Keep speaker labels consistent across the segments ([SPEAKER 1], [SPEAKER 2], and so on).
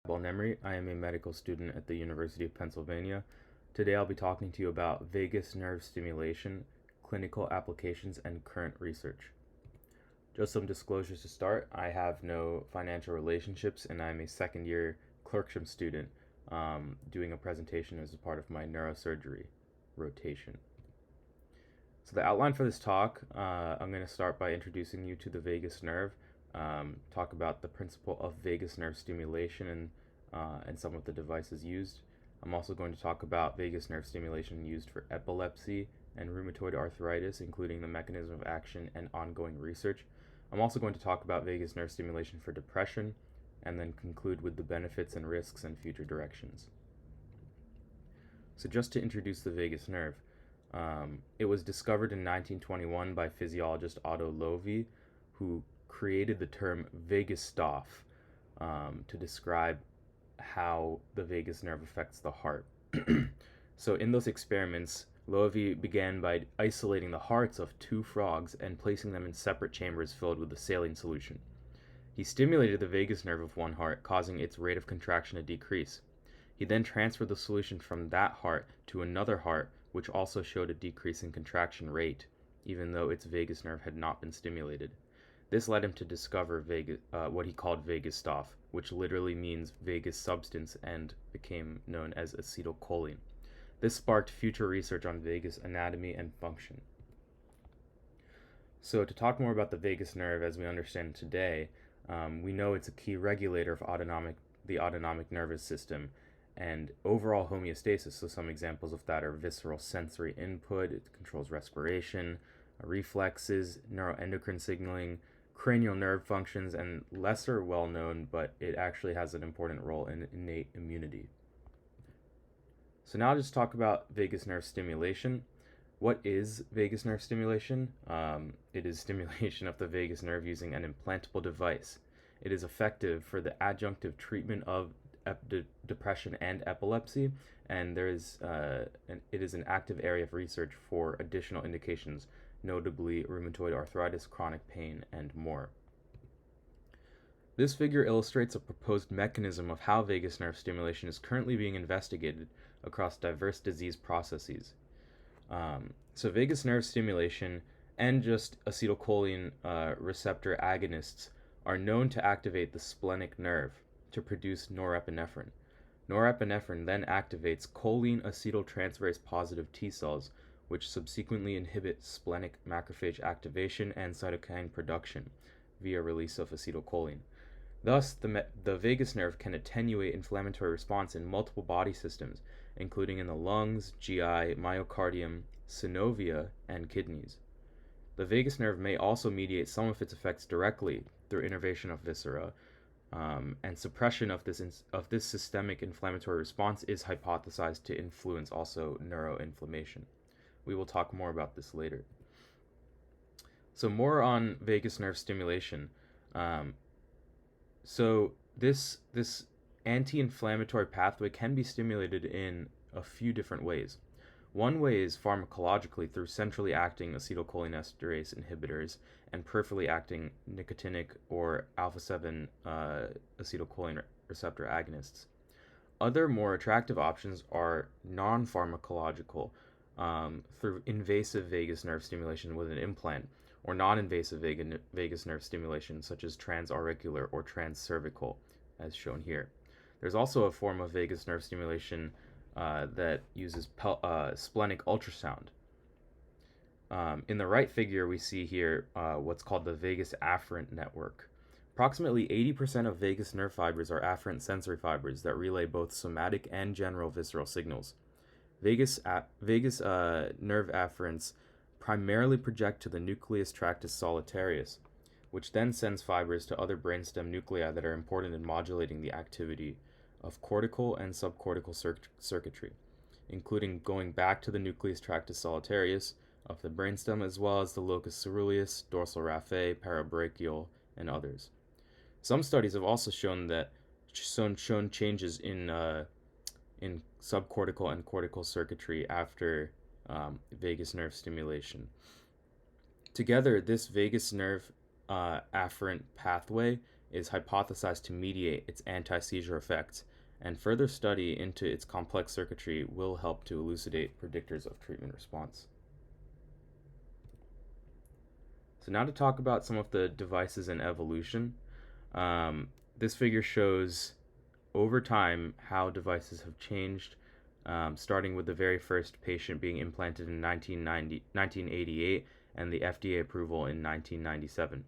[SPEAKER 1] Ahab Alnemri. I am a medical student at the University of Pennsylvania. Today I'll be talking to you about vagus nerve stimulation, clinical applications, and current research. Just some disclosures to start. I have no financial relationships and I'm a second year clerkship student doing a presentation as a part of my neurosurgery rotation. So the outline for this talk, I'm going to start by introducing you to the vagus nerve, talk about the principle of vagus nerve stimulation and some of the devices used. I'm also going to talk about vagus nerve stimulation used for epilepsy and rheumatoid arthritis, including the mechanism of action and ongoing research. I'm also going to talk about vagus nerve stimulation for depression, and then conclude with the benefits and risks and future directions. So just to introduce the vagus nerve, it was discovered in 1921 by physiologist Otto Loewi, who created the term vagus staph to describe how the vagus nerve affects the heart. So in those experiments, Loewi began by isolating the hearts of two frogs and placing them in separate chambers filled with a saline solution. He stimulated the vagus nerve of one heart, causing its rate of contraction to decrease. He then transferred the solution from that heart to another heart, which also showed a decrease in contraction rate, even though its vagus nerve had not been stimulated. This led him to discover what he called vagus staph, which literally means vagus substance and became known as acetylcholine. This sparked future research on vagus anatomy and function. So to talk more about the vagus nerve as we understand it today, we know it's a key regulator of the autonomic nervous system and overall homeostasis. So some examples of that are visceral sensory input, it controls respiration, reflexes, neuroendocrine signaling, cranial nerve functions, and lesser well known, but it actually has an important role in innate immunity. So now I'll just talk about vagus nerve stimulation. What is vagus nerve stimulation? It is stimulation of the vagus nerve using an implantable device. It is effective for the adjunctive treatment of depression and epilepsy, and it is an active area of research for additional indications, notably rheumatoid arthritis, chronic pain, and more. This figure illustrates a proposed mechanism of how vagus nerve stimulation is currently being investigated across diverse disease processes. So vagus nerve stimulation and just acetylcholine receptor agonists are known to activate the splenic nerve to produce norepinephrine. Norepinephrine then activates choline acetyltransferase positive T cells, which subsequently inhibit splenic macrophage activation and cytokine production via release of acetylcholine. Thus, the vagus nerve can attenuate inflammatory response in multiple body systems, including in the lungs, GI, myocardium, synovia, and kidneys. The vagus nerve may also mediate some of its effects directly through innervation of viscera, and suppression of this systemic inflammatory response is hypothesized to influence also neuroinflammation. We will talk more about this later. So more on vagus nerve stimulation. So this anti-inflammatory pathway can be stimulated in a few different ways. One way is pharmacologically through centrally acting acetylcholinesterase inhibitors and peripherally acting nicotinic or alpha-7 acetylcholine receptor agonists. Other more attractive options are non-pharmacological through invasive vagus nerve stimulation with an implant, or non-invasive vagus nerve stimulation such as transauricular or transcervical, as shown here. There's also a form of vagus nerve stimulation that uses splenic ultrasound. In the right figure, we see here what's called the vagus afferent network. Approximately 80% of vagus nerve fibers are afferent sensory fibers that relay both somatic and general visceral signals. Vagus nerve afferents primarily project to the nucleus tractus solitarius, which then sends fibers to other brainstem nuclei that are important in modulating the activity of cortical and subcortical circuitry, including going back to the nucleus tractus solitarius of the brainstem, as well as the locus ceruleus, dorsal raphe, parabrachial, and others. Some studies have also shown changes in subcortical and cortical circuitry after vagus nerve stimulation. Together, this vagus nerve afferent pathway is hypothesized to mediate its anti-seizure effects, and further study into its complex circuitry will help to elucidate predictors of treatment response. So now to talk about some of the devices and evolution. This figure shows over time how devices have changed, starting with the very first patient being implanted in 1988 and the FDA approval in 1997.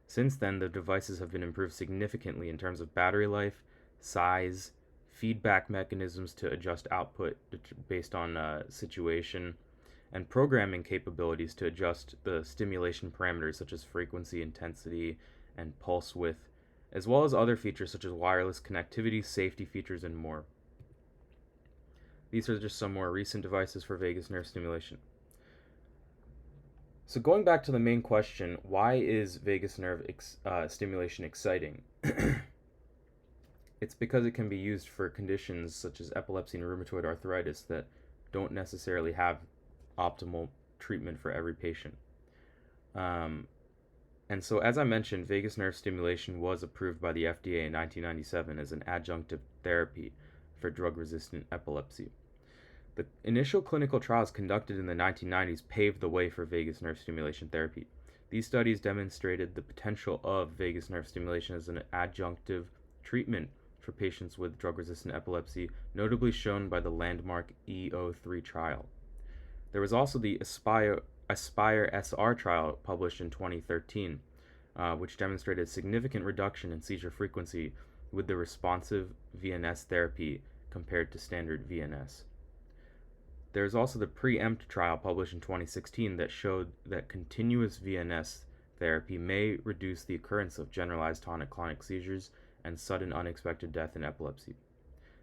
[SPEAKER 1] Since then, the devices have been improved significantly in terms of battery life, size, feedback mechanisms to adjust output based on situation, and programming capabilities to adjust the stimulation parameters such as frequency, intensity, and pulse width, as well as other features such as wireless connectivity, safety features, and more. These are just some more recent devices for vagus nerve stimulation. So going back to the main question, why is vagus nerve stimulation exciting? It's because it can be used for conditions such as epilepsy and rheumatoid arthritis that don't necessarily have optimal treatment for every patient. And so, as I mentioned, vagus nerve stimulation was approved by the FDA in 1997 as an adjunctive therapy for drug-resistant epilepsy. The initial clinical trials conducted in the 1990s paved the way for vagus nerve stimulation therapy. These studies demonstrated the potential of vagus nerve stimulation as an adjunctive treatment for patients with drug-resistant epilepsy, notably shown by the landmark E03 trial. There was also the Aspire SR trial published in 2013, which demonstrated a significant reduction in seizure frequency with the responsive VNS therapy compared to standard VNS. There is also the Preempt trial published in 2016 that showed that continuous VNS therapy may reduce the occurrence of generalized tonic-clonic seizures and sudden unexpected death in epilepsy.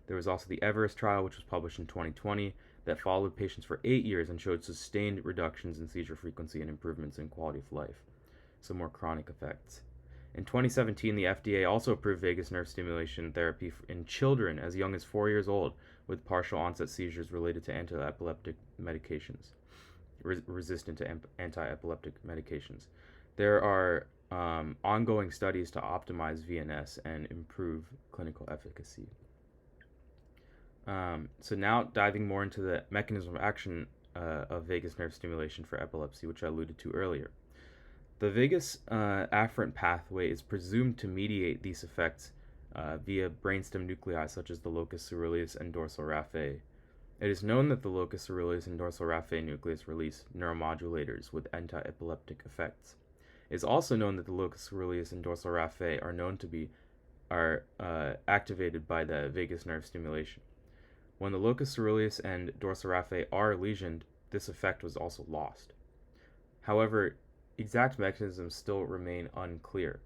[SPEAKER 1] There was also the Everest trial, which was published in 2020, that followed patients for 8 years and showed sustained reductions in seizure frequency and improvements in quality of life, so more chronic effects. In 2017, the FDA also approved vagus nerve stimulation therapy in children as young as 4 years old with partial onset seizures related to anti-epileptic medications, resistant to anti-epileptic medications. There are ongoing studies to optimize VNS and improve clinical efficacy. So now diving more into the mechanism of action of vagus nerve stimulation for epilepsy, which I alluded to earlier. The vagus afferent pathway is presumed to mediate these effects via brainstem nuclei such as the locus coeruleus and dorsal raphe. It is known that the locus coeruleus and dorsal raphe nucleus release neuromodulators with anti-epileptic effects. It is also known that the locus coeruleus and dorsal raphe are activated by the vagus nerve stimulation. When the locus coeruleus and dorsal raphe are lesioned, this effect was also lost. However, exact mechanisms still remain unclear.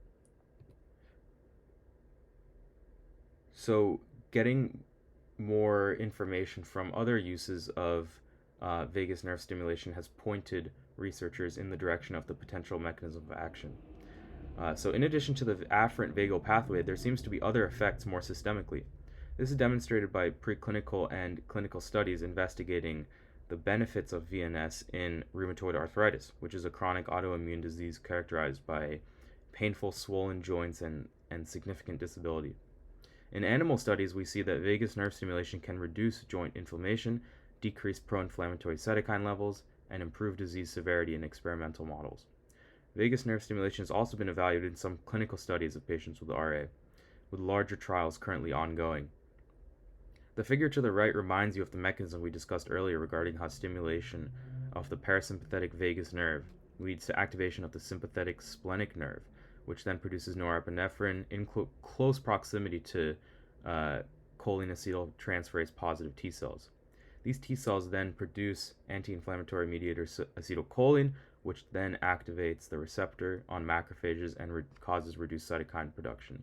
[SPEAKER 1] So, getting more information from other uses of vagus nerve stimulation has pointed researchers in the direction of the potential mechanism of action. So, in addition to the afferent vagal pathway, there seems to be other effects more systemically. This is demonstrated by preclinical and clinical studies investigating the benefits of VNS in rheumatoid arthritis, which is a chronic autoimmune disease characterized by painful swollen joints and significant disability. In animal studies, we see that vagus nerve stimulation can reduce joint inflammation, decrease pro-inflammatory cytokine levels, and improve disease severity in experimental models. Vagus nerve stimulation has also been evaluated in some clinical studies of patients with RA, with larger trials currently ongoing. The figure to the right reminds you of the mechanism we discussed earlier regarding how stimulation of the parasympathetic vagus nerve leads to activation of the sympathetic splenic nerve, which then produces norepinephrine in close proximity to cholinacetyltransferase positive T cells. These T cells then produce anti-inflammatory mediator acetylcholine, which then activates the receptor on macrophages and causes reduced cytokine production.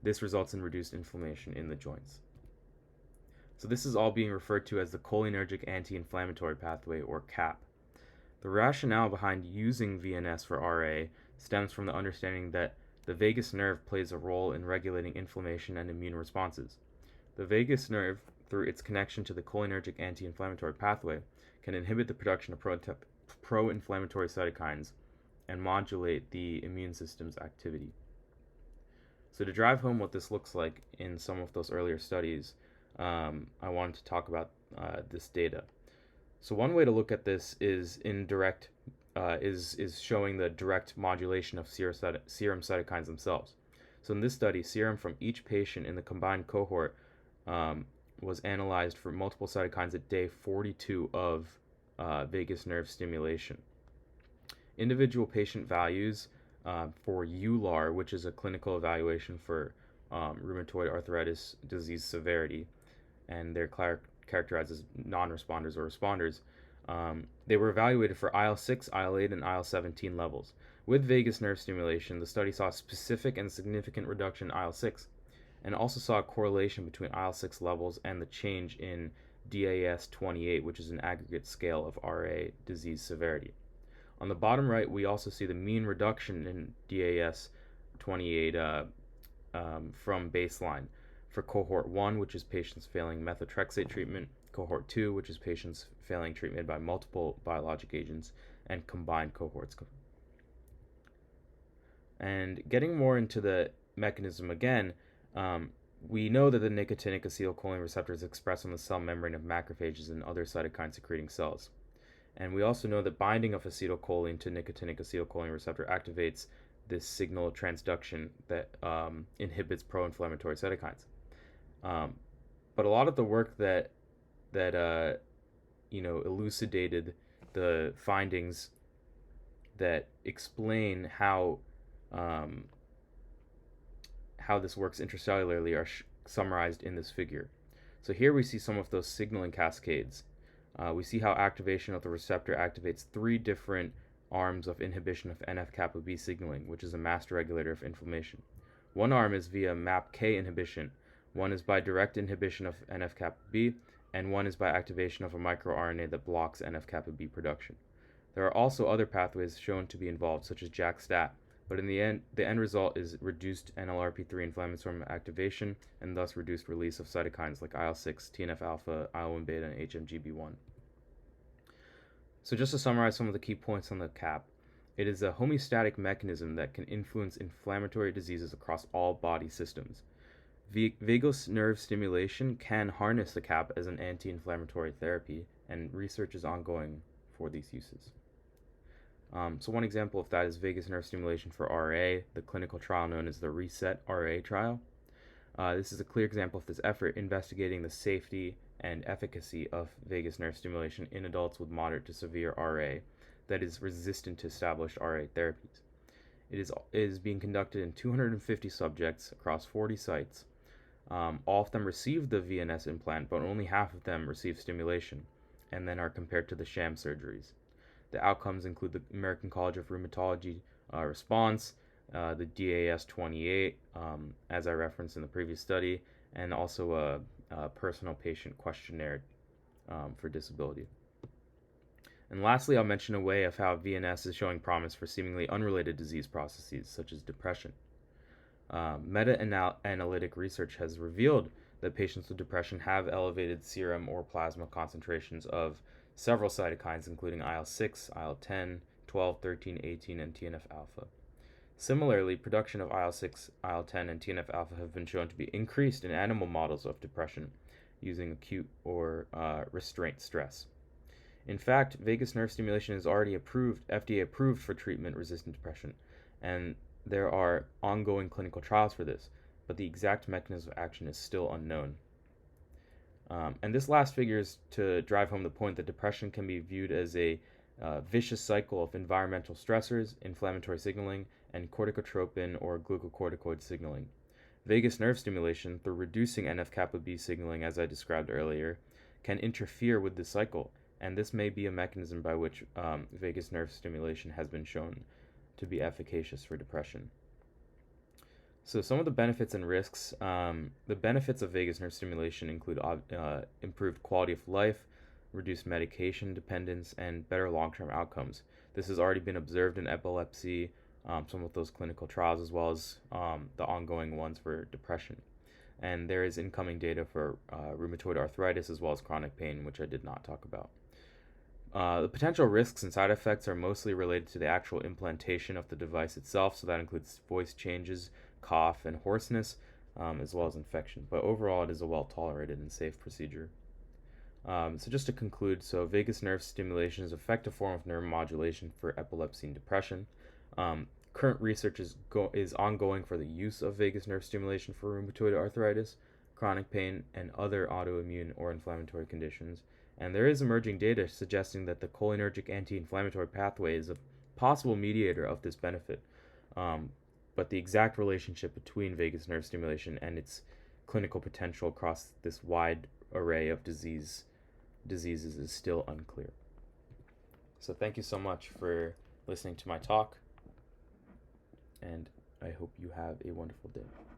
[SPEAKER 1] This results in reduced inflammation in the joints. So this is all being referred to as the cholinergic anti-inflammatory pathway, or CAP. The rationale behind using VNS for RA stems from the understanding that the vagus nerve plays a role in regulating inflammation and immune responses. The vagus nerve, through its connection to the cholinergic anti-inflammatory pathway, can inhibit the production of pro-inflammatory cytokines and modulate the immune system's activity. So to drive home what this looks like in some of those earlier studies, I wanted to talk about this data. So one way to look at this is is showing the direct modulation of serum cytokines themselves. So in this study, serum from each patient in the combined cohort was analyzed for multiple cytokines at day 42 of vagus nerve stimulation. Individual patient values for EULAR, which is a clinical evaluation for rheumatoid arthritis disease severity, and they're characterized as non-responders or responders. They were evaluated for IL-6, IL-8, and IL-17 levels. With vagus nerve stimulation, the study saw a specific and significant reduction in IL-6, and also saw a correlation between IL-6 levels and the change in DAS-28, which is an aggregate scale of RA disease severity. On the bottom right, we also see the mean reduction in DAS-28 from baseline for cohort 1, which is patients failing methotrexate treatment, cohort 2, which is patients failing treatment by multiple biologic agents, and combined cohorts. And getting more into the mechanism again, we know that the nicotinic acetylcholine receptor is expressed on the cell membrane of macrophages and other cytokine secreting cells. And we also know that binding of acetylcholine to nicotinic acetylcholine receptor activates this signal of transduction that inhibits pro-inflammatory cytokines. But a lot of the work that elucidated the findings that explain how this works intracellularly are summarized in this figure. So here we see some of those signaling cascades. We see how activation of the receptor activates 3 different arms of inhibition of NF-kappa B signaling, which is a master regulator of inflammation. One arm is via MAPK inhibition, one is by direct inhibition of NF-kappa B, and one is by activation of a microRNA that blocks NF-kappa B production. There are also other pathways shown to be involved, such as JAK-STAT, but in the end result is reduced NLRP3 inflammatory activation and thus reduced release of cytokines like IL-6, TNF-alpha, IL-1-beta, and HMGB1. So just to summarize some of the key points on the CAP, it is a homeostatic mechanism that can influence inflammatory diseases across all body systems. Vagus nerve stimulation can harness the CAP as an anti-inflammatory therapy, and research is ongoing for these uses. So one example of that is vagus nerve stimulation for RA, the clinical trial known as the RESET RA trial. This is a clear example of this effort investigating the safety and efficacy of vagus nerve stimulation in adults with moderate to severe RA that is resistant to established RA therapies. It is being conducted in 250 subjects across 40 sites. All of them received the VNS implant, but only half of them received stimulation, and then are compared to the sham surgeries. The outcomes include the American College of Rheumatology response, the DAS-28, as I referenced in the previous study, and also a personal patient questionnaire for disability. And lastly, I'll mention a way of how VNS is showing promise for seemingly unrelated disease processes, such as depression. Meta-analytic research has revealed that patients with depression have elevated serum or plasma concentrations of several cytokines, including IL-6, IL-10, 12, 13, 18, and TNF-alpha. Similarly, production of IL-6, IL-10, and TNF-alpha have been shown to be increased in animal models of depression using acute or restraint stress. In fact, vagus nerve stimulation is already FDA approved for treatment-resistant depression, and there are ongoing clinical trials for this, but the exact mechanism of action is still unknown. And this last figure is to drive home the point that depression can be viewed as a vicious cycle of environmental stressors, inflammatory signaling, and corticotropin or glucocorticoid signaling. Vagus nerve stimulation, through reducing NF-kappa B signaling, as I described earlier, can interfere with this cycle, and this may be a mechanism by which vagus nerve stimulation has been shown to be efficacious for depression. So some of the benefits and risks. The benefits of vagus nerve stimulation include improved quality of life, reduced medication dependence, and better long-term outcomes. This has already been observed in epilepsy, some of those clinical trials, as well as the ongoing ones for depression. And there is incoming data for rheumatoid arthritis as well as chronic pain, which I did not talk about. The potential risks and side effects are mostly related to the actual implantation of the device itself, so that includes voice changes, cough and hoarseness, as well as infection. But overall, it is a well-tolerated and safe procedure. So just to conclude, so vagus nerve stimulation is an effective form of neuromodulation for epilepsy and depression. Current research is ongoing for the use of vagus nerve stimulation for rheumatoid arthritis, chronic pain, and other autoimmune or inflammatory conditions. And there is emerging data suggesting that the cholinergic anti-inflammatory pathway is a possible mediator of this benefit. But the exact relationship between vagus nerve stimulation and its clinical potential across this wide array of diseases is still unclear. So thank you so much for listening to my talk, and I hope you have a wonderful day.